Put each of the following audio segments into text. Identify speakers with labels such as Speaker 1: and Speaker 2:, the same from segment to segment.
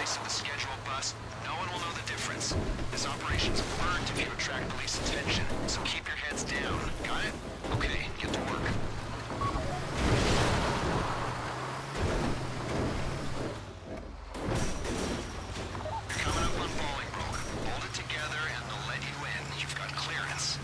Speaker 1: place of the scheduled bus, no one will know the difference. This operation's burnt if you attract police attention, so keep your heads down. Got it? Okay, get to work. You're coming up on Bolingbroke. Hold it together and they'll let you in. You've got clearance.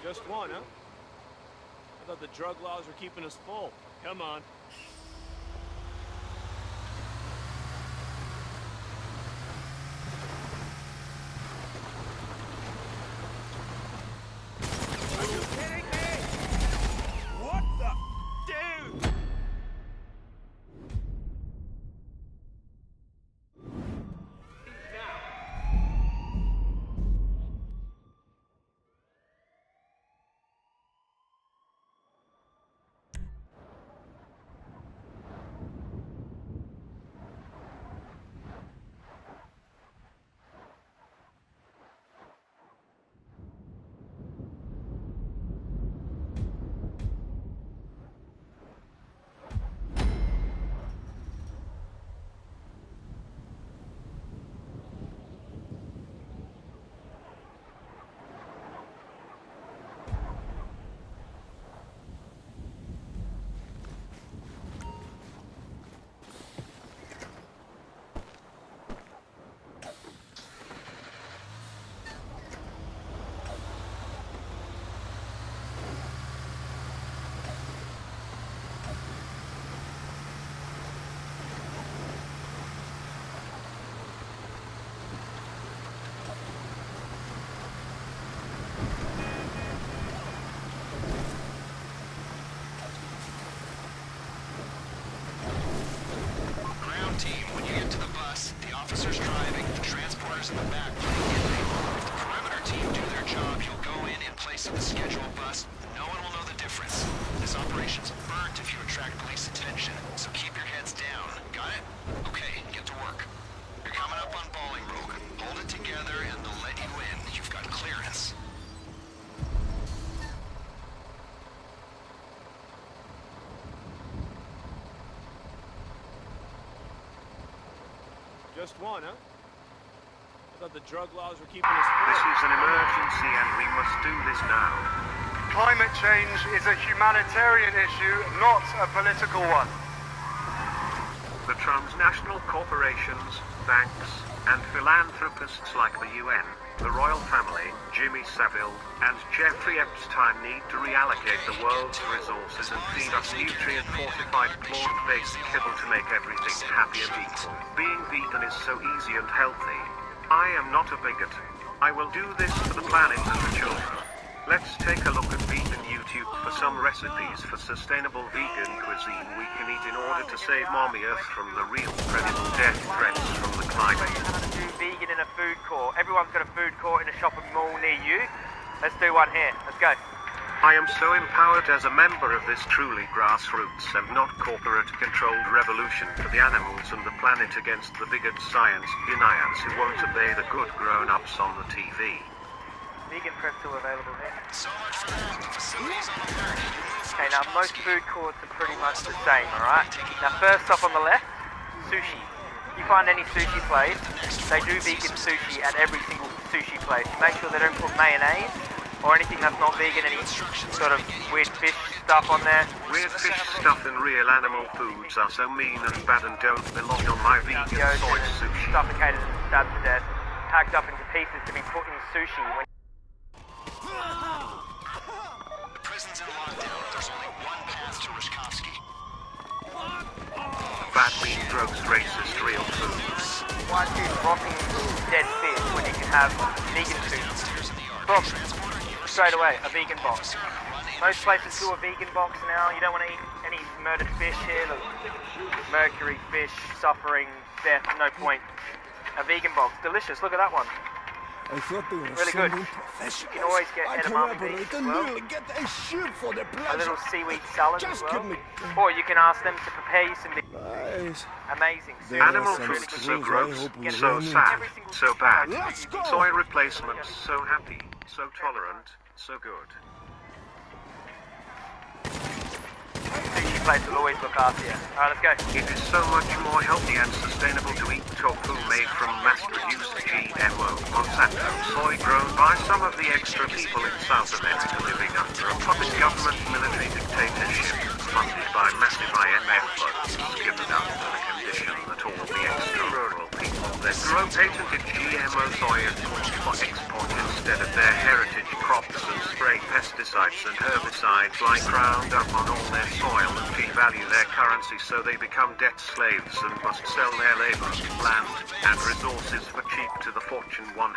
Speaker 2: Just one, huh? I thought the drug laws were keeping us full. Come on. Are you kidding me? What the? Dude! Team, when you get to the bus, the officer's driving, the transporter's in the back playing inmate. If the perimeter team do their job, you'll go in place of the scheduled bus. No one will know the difference. This operation's burnt if you attract police attention, so keep your heads down. Got it? Okay, get to work. You're coming up on Bolingbroke. Hold it together and they'll let you in. You've got clearance. Just one, huh? I thought the drug laws were keeping us full.
Speaker 3: This is an emergency and we must do this now.
Speaker 4: Climate change is a humanitarian issue, not a political one.
Speaker 3: The transnational corporations, banks, and philanthropists like the UN, the royal family, Jimmy Savile, and Jeffrey Epstein need to reallocate the world's resources and feed us nutrient-fortified, plant-based kibble to make everything happy and equal. Being vegan is so easy and healthy. I am not a bigot. I will do this for the planet and the children. Let's take a look at vegan YouTube for some recipes for sustainable vegan cuisine we can eat in order to save Mommy Earth from the real credible death threats from the climate.
Speaker 5: How to do vegan in a food court. Everyone's got a food court in a shopping mall near you. Let's do one here. Let's go.
Speaker 3: I am so empowered as a member of this truly grassroots and not corporate-controlled revolution for the animals and the planet against the bigot science deniers who won't obey the good grown-ups on the TV.
Speaker 5: Vegan pretzel available here.
Speaker 1: So much for that. The facility's on alert.
Speaker 5: Okay, now most food courts are pretty much the same, alright? Now first off on the left, sushi. You find any sushi place, they do vegan sushi at every single sushi place. Make sure they don't put mayonnaise or anything that's not vegan, any sort of weird fish stuff on there.
Speaker 3: Weird fish stuff and real animal foods are so mean and bad and don't belong on my vegan soy sushi.
Speaker 5: Suffocated and stabbed to death, hacked up into pieces to be put in sushi.
Speaker 1: The prison's in lockdown. There's only one path to Rishkovsky.
Speaker 3: Bad meat, drugs, racist, real food.
Speaker 5: Why choose rotting dead fish when you can have vegan food? Boom. Straight away, a vegan box. Most places do a vegan box now. You don't want to eat any murdered fish here. Look, mercury, fish, suffering, death, no point. A vegan box. Delicious. Look at that one.
Speaker 6: I thought they were
Speaker 5: Really good.
Speaker 6: sending
Speaker 5: You
Speaker 6: professionals.
Speaker 5: can always get
Speaker 6: I
Speaker 5: edamame
Speaker 6: collaborated
Speaker 5: beans as well.
Speaker 6: nearly get a ship for the
Speaker 5: A
Speaker 6: pleasure.
Speaker 5: little seaweed salad as
Speaker 6: Just
Speaker 5: well.
Speaker 6: give me...
Speaker 5: Or you can ask them to prepare you some
Speaker 6: Nice.
Speaker 5: amazing
Speaker 6: There
Speaker 5: sushi.
Speaker 6: are
Speaker 3: Animal
Speaker 6: some
Speaker 3: foods
Speaker 6: schools
Speaker 3: so
Speaker 6: I
Speaker 3: gross,
Speaker 6: hope we
Speaker 3: so
Speaker 6: run
Speaker 3: sad,
Speaker 6: into.
Speaker 3: so bad.
Speaker 6: Let's go!
Speaker 3: Soy replacements so happy, so tolerant, so good.
Speaker 5: Sushi place will always look after you. Alright, let's go.
Speaker 3: It is so much more healthy and sustainable to eat tofu made from mass-produced GMO Monsanto soy grown by some of the extra people in South America living under a puppet government military dictatorship funded by massive IMF funds, given under the condition that all the extra rural people that grow patented GMO soy and corn for export instead of their heritage crops and spray pesticides and herbicides like Roundup on all their soil and devalue their currency so they become debt slaves and must sell their labor, land, and resources for cheap to the Fortune 100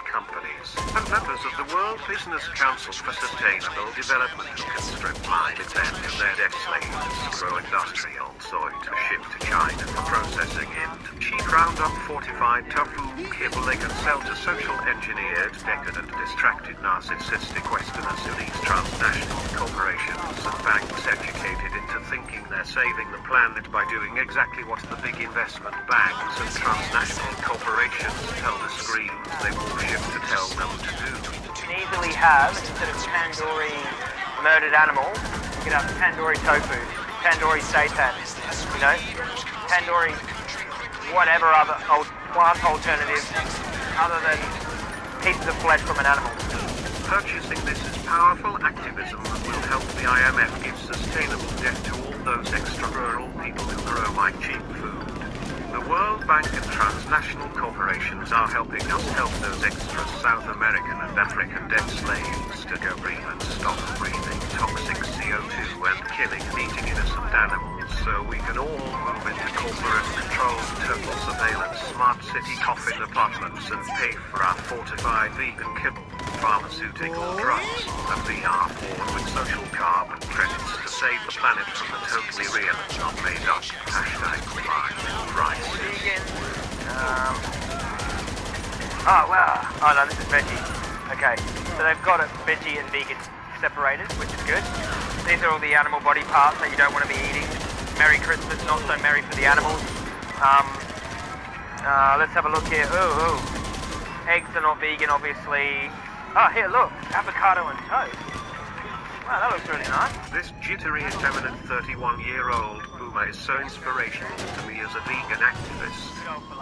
Speaker 3: companies and members of the World Business Council for Sustainable Development who can strip mine then of their debt slaves, grow industrial soy to ship to China for processing into cheap Roundup fortified tofu kibble they can sell to social engineered, decadent, distracted, narcissistic Westerners who these transnational corporations and banks educated into thinking they're saving the planet by doing exactly what the big investment banks and transnational corporations tell the screens they worship to tell them to do.
Speaker 5: You can easily have, instead of tandoori murdered animal, you can have tandoori tofu, tandoori seitan, you know, tandoori whatever other plant alternative other than pieces of flesh from an animal.
Speaker 3: Purchasing this is powerful activism that will help the IMF give sustainable debt to all those extra rural people who grow my cheap food. The World Bank and transnational corporations are helping us help those extra South American and African debt slaves to go green and stop breathing toxic CO2 and killing and eating innocent animals so we can all move into corporate-controlled total surveillance smart city coffin apartments and pay for our fortified vegan kibble, pharmaceutical drugs, and VR porn with social carbon credits to save the planet from the totally real and not made up hashtag price.
Speaker 5: Vegan. Oh wow. Oh no, this is veggie. Okay, so they've got it veggie and vegan separated, which is good. These are all the animal body parts that you don't want to be eating. Merry Christmas, not so merry for the animals. Let's have a look here. Ooh. Eggs are not vegan, obviously. Oh, here, look. Avocado and toast. Wow, that looks really nice.
Speaker 3: This jittery, effeminate 31-year-old boomer is so inspirational to me as a vegan activist.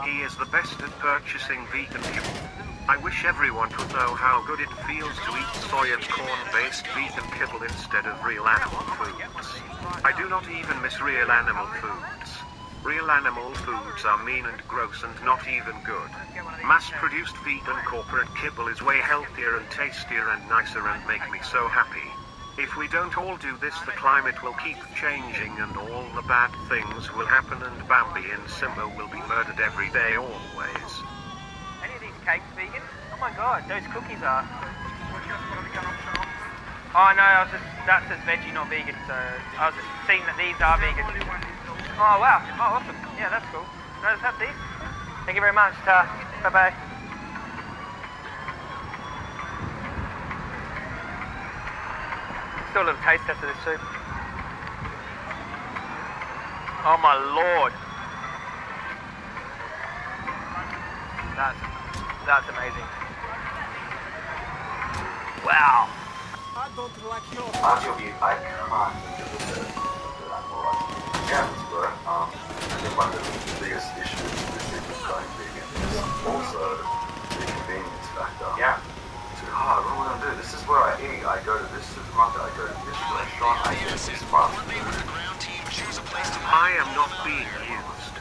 Speaker 3: He is the best at purchasing vegan kibble. I wish everyone could know how good it feels to eat soy and corn-based vegan kibble instead of real animal foods. I do not even miss real animal foods. Real animal foods are mean and gross and not even good. Mass-produced vegan corporate kibble is way healthier and tastier and nicer and make me so happy. If we don't all do this, the climate will keep changing and all the bad things will happen and Bambi and Simba will be murdered every day always.
Speaker 5: Any of these cakes vegan? Oh my god, those cookies are. Oh no, that says veggie, not vegan, so I was seeing that these are vegan. Oh wow, oh awesome, yeah that's cool. Can I just have these? Thank you very much, bye bye. Still a little taste test of this soup. Oh my lord. That's amazing. Wow.
Speaker 6: I don't like your...
Speaker 7: Arguably, I can't think of a better that I'm more like, yeah, bro. I think one of the biggest issues with people going vegan is also the convenience factor. Yeah. It's hard, what am I going to do? This is where I eat. I go to this supermarket, I go to this restaurant, I get this fast food.
Speaker 3: I am not being used.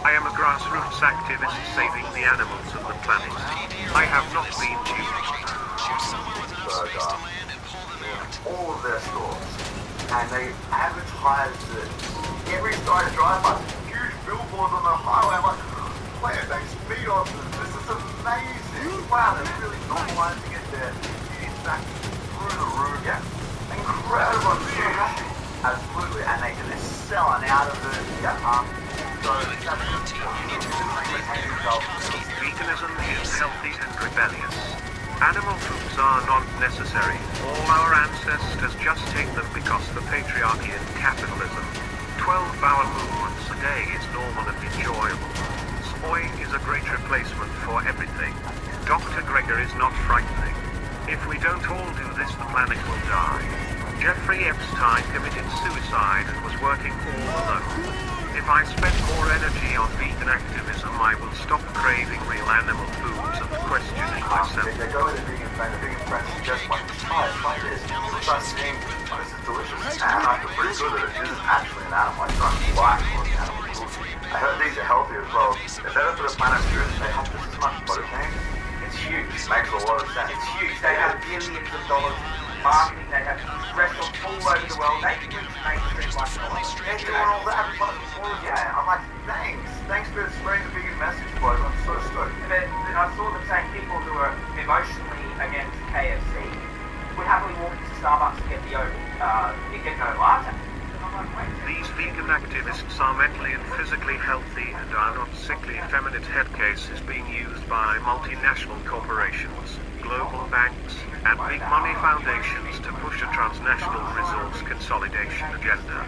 Speaker 3: I am a grassroots activist saving the animals and the planet. I have not been used.
Speaker 7: All of their stores, and they advertise it every side drive by huge billboards on the highway. I'm like, plant-based meat options, this is amazing. Wow, they're really normalizing it. It's back through the roof. Yeah, incredible. Absolutely, and they're selling out of it. Yeah, So that's
Speaker 3: Veganism is healthy and rebellious. Animal foods are not necessary. All our ancestors just ate them because the patriarchy and capitalism. 12-hour movements a day is normal and enjoyable. Soy is a great replacement for everything. Dr. Gregor is not frightening. If we don't all do this, the planet will die. Jeffrey Epstein committed suicide and was working all alone. If I spend more energy on vegan activism, I will stop craving real animal foods and questioning myself.
Speaker 7: They go with a vegan friend. The vegan friend suggests one. Try it like this. Start saying, oh, this is delicious. And I feel pretty good that this is actually an animal. I don't like the animal food. I heard these are healthy as well. They're better for the planet too. They have just as much protein.
Speaker 5: It's huge.
Speaker 7: Makes a lot of sense.
Speaker 5: It's huge. They have billions of dollars marketing. They have restaurants all over the world. They can make things like
Speaker 7: They're doing all that for us. Yeah, I'm like, thanks. Thanks for spreading the vegan message, boys. I'm so stoked.
Speaker 5: But I saw them saying people who are emotionally against KFC would happily walk into Starbucks and get no latte. And I'm like, wait.
Speaker 3: These vegan activists are mentally and physically healthy and are not sickly effeminate head cases being used by multinational corporations, global banks, and big money foundations to push a transnational resource consolidation agenda.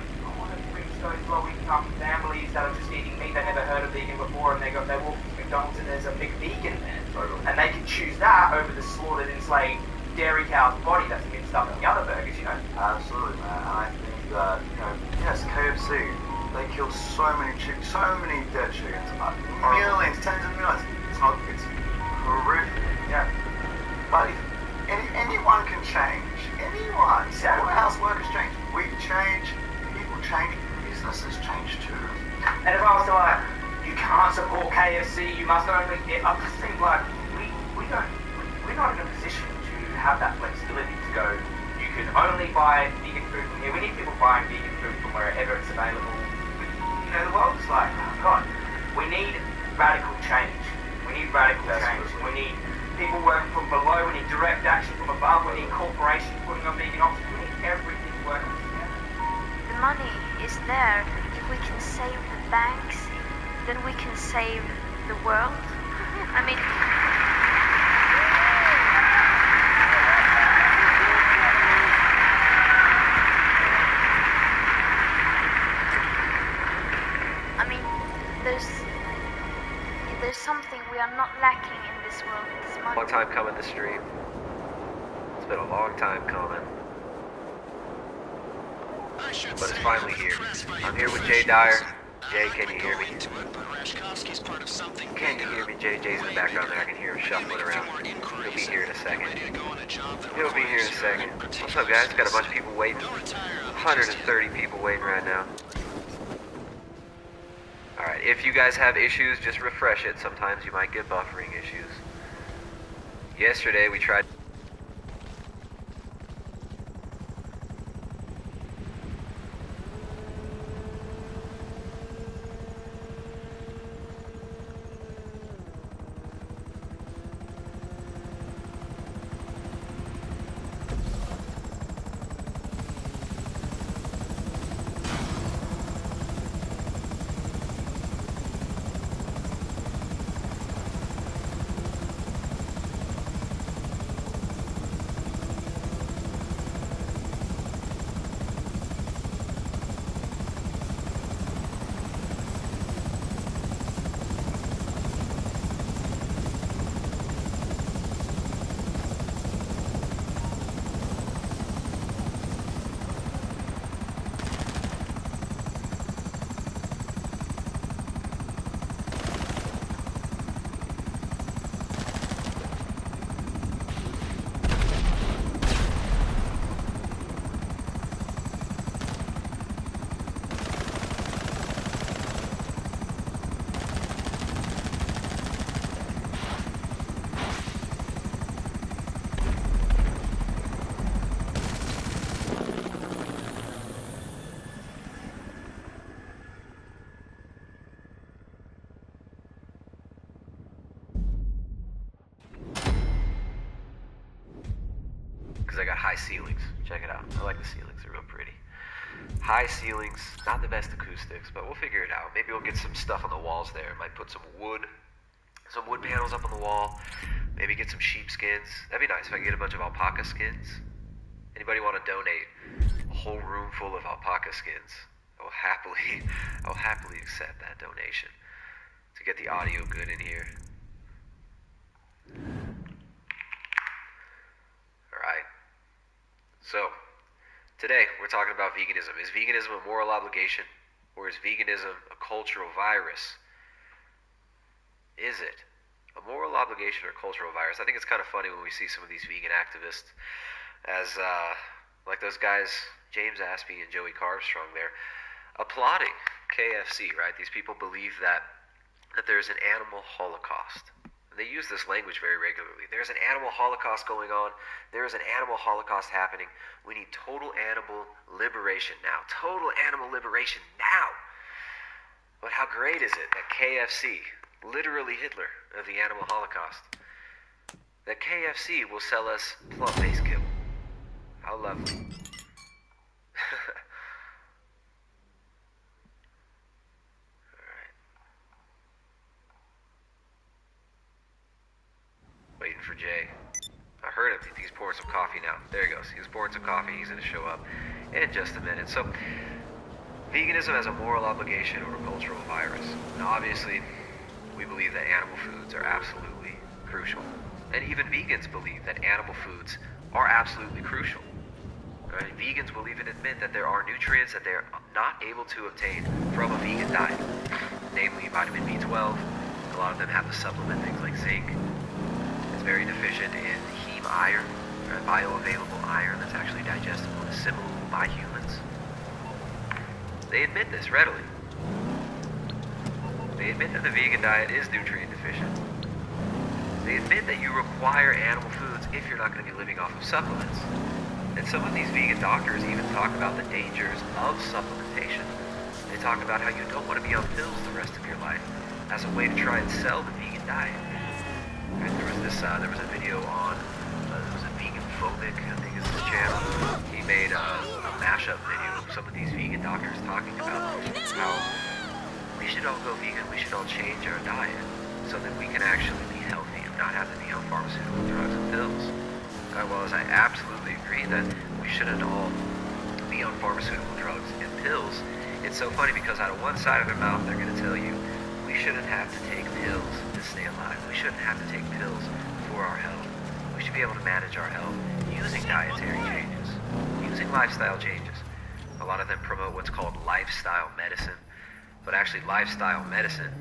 Speaker 5: Those low-income families that are just eating meat, they never heard of vegan before, and they walk into McDonald's and there's a big vegan there. And they can choose that over the slaughtered, enslaved dairy cow's body that's mixed up in the other burgers, you know?
Speaker 7: Absolutely, man. And I think that, yes, KFC, they kill so many chickens, so many dead chickens, millions, tens of millions. It's horrific, yeah. But if anyone can change, anyone. House workers change, we change, people change, businesses change too.
Speaker 5: And if I was to like, you can't support KFC, you must only get, I just think like, we're not in a position to have that flexibility to go, you can only buy vegan food from here. We need people buying vegan food from wherever it's available. The world is like, oh God, we need radical change. We need radical change. We need people working from below, we need direct action from above, we need corporations putting on vegan options, we need everything working together.
Speaker 8: The money is there. If we can save the banks, then we can save the world. I mean... There's something we are not lacking in this world. It's money.
Speaker 2: Long time coming this stream. It's been a long time coming. But it's finally here. I'm here with Jay Dyer. Jay, can you hear me? Can you hear me? Jay's in the background there. I can hear him shuffling around. He'll be here in a second. He'll be here in a second. What's up, guys? Got a bunch of people waiting. 130 people waiting right now. Alright, if you guys have issues, just refresh it. Sometimes you might get buffering issues. Yesterday we tried... I got high ceilings. Check it out. I like the ceilings. They're real pretty.
Speaker 9: High ceilings, not the best acoustics, but we'll figure it out. Maybe we'll get some stuff on the walls there. Might put some wood panels up on the wall. Maybe get some sheepskins. That'd be nice if I can get a bunch of alpaca skins. Anybody want to donate a whole room full of alpaca skins? I will happily accept that donation to get the audio good in here. Alright. So, today we're talking about veganism. Is veganism a moral obligation? Or is veganism a cultural virus? Is it a moral obligation or cultural virus? I think it's kind of funny when we see some of these vegan activists as, like those guys, James Aspie and Joey Carbstrong there, applauding KFC, right? These people believe that there's an animal holocaust. And they use this language very regularly. There's an animal holocaust going on. There is an animal holocaust happening. We need total animal liberation now. Total animal liberation now. But how great is it that KFC, literally Hitler of the animal holocaust, that KFC will sell us plant-based kibble? How lovely. Waiting for Jay. I heard him. He's pouring some coffee now. There he goes. He's pouring some coffee. He's going to show up in just a minute. So, veganism as a moral obligation or a cultural virus. Now, obviously, we believe that animal foods are absolutely crucial. And even vegans believe that animal foods are absolutely crucial. Right? Vegans will even admit that there are nutrients that they're not able to obtain from a vegan diet. Namely, vitamin B12. A lot of them have to supplement things like zinc. Very deficient in heme iron, bioavailable iron that's actually digestible and assimilable by humans. They admit this readily. They admit that the vegan diet is nutrient deficient. They admit that you require animal foods if you're not going to be living off of supplements. And some of these vegan doctors even talk about the dangers of supplementation. They talk about how you don't want to be on pills the rest of your life as a way to try and sell the vegan diet. And there was a video on, it was a vegan phobic, I think is his channel. He made a mashup video of some of these vegan doctors talking about how we should all go vegan, we should all change our diet so that we can actually be healthy and not have to be on pharmaceutical drugs and pills. Well, as I absolutely agree that we shouldn't all be on pharmaceutical drugs and pills, it's so funny because out of one side of their mouth they're going to tell you we shouldn't have to take pills to stay alive. We shouldn't have to take pills for our health. We should be able to manage our health using dietary changes, using lifestyle changes. A lot of them promote what's called lifestyle medicine, but actually lifestyle medicine,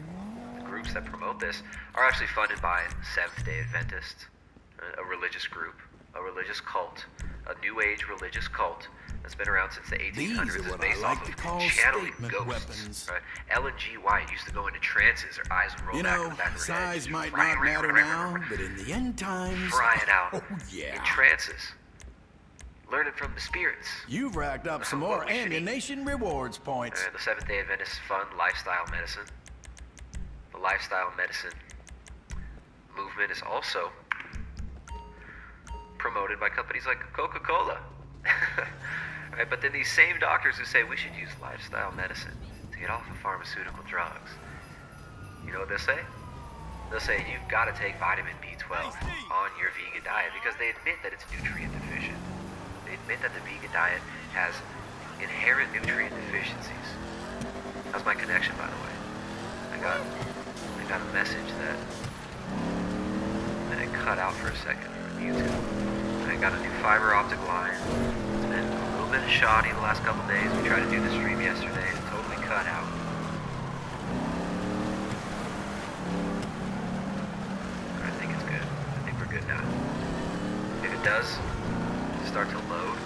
Speaker 9: the groups that promote this, are actually funded by Seventh-day Adventists, a religious group, a religious cult, a New Age religious cult that's been around since the 1800s. It's based off of channeling ghosts. Right? Ellen G. White used to go into trances. Her eyes would roll back in the back of her head.
Speaker 6: Size might not matter now, but in the end times...
Speaker 9: Frying out
Speaker 6: oh, yeah.
Speaker 9: in trances. Learning from the spirits.
Speaker 6: You've racked up some more ammunition rewards points.
Speaker 9: The Seventh-day Adventists fund lifestyle medicine. The lifestyle medicine movement is also promoted by companies like Coca-Cola. Right? But then these same doctors who say we should use lifestyle medicine to get off of pharmaceutical drugs, you know what they'll say? They'll say you've got to take vitamin B12 on your vegan diet because they admit that it's nutrient deficient. They admit that the vegan diet has inherent nutrient deficiencies. How's my connection, by the way? I got a message that it cut out for a second from YouTube. I got a new fiber optic line. It's been a little bit shoddy the last couple days. We tried to do the stream yesterday. It totally cut out. I think it's good. I think we're good now. If it does start to load,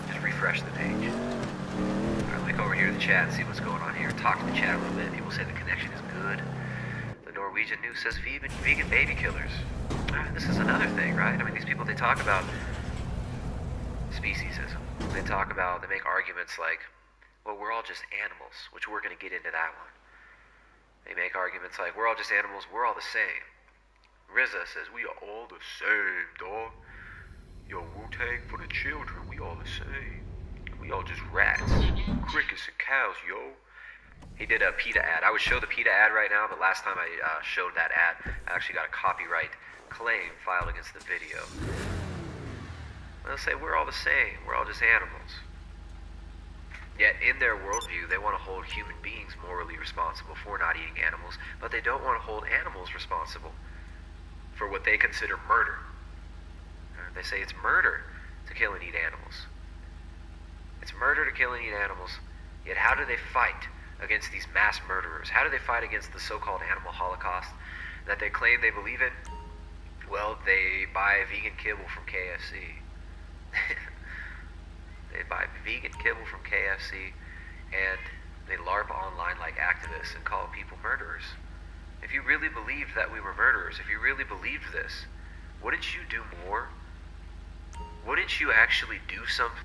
Speaker 9: just refresh the page. Alright, let me go over here to the chat and see what's going on here. Talk to the chat a little bit. People say the connection is good. The Norwegian News says vegan baby killers. This is another thing, right? I mean, these people, they talk about speciesism. They make arguments like, well, we're all just animals, which we're going to get into that one. They make arguments like, we're all just animals, we're all the same. RZA says, we are all the same, dog. Yo, Wu-Tang for the children, we all the same. We all just rats. Crickets and cows, yo. He did a PETA ad. I would show the PETA ad right now, but last time I showed that ad, I actually got a copyright claim filed against the video. They'll say we're all the same. We're all just animals. Yet in their worldview, they want to hold human beings morally responsible for not eating animals, but they don't want to hold animals responsible for what they consider murder. They say it's murder to kill and eat animals. It's murder to kill and eat animals, yet how do they fight against these mass murderers? How do they fight against the so-called animal holocaust that they claim they believe in? Well, they buy vegan kibble from KFC. They buy vegan kibble from KFC, and they LARP online like activists and call people murderers. If you really believed that we were murderers, if you really believed this, wouldn't you do more? Wouldn't you actually do something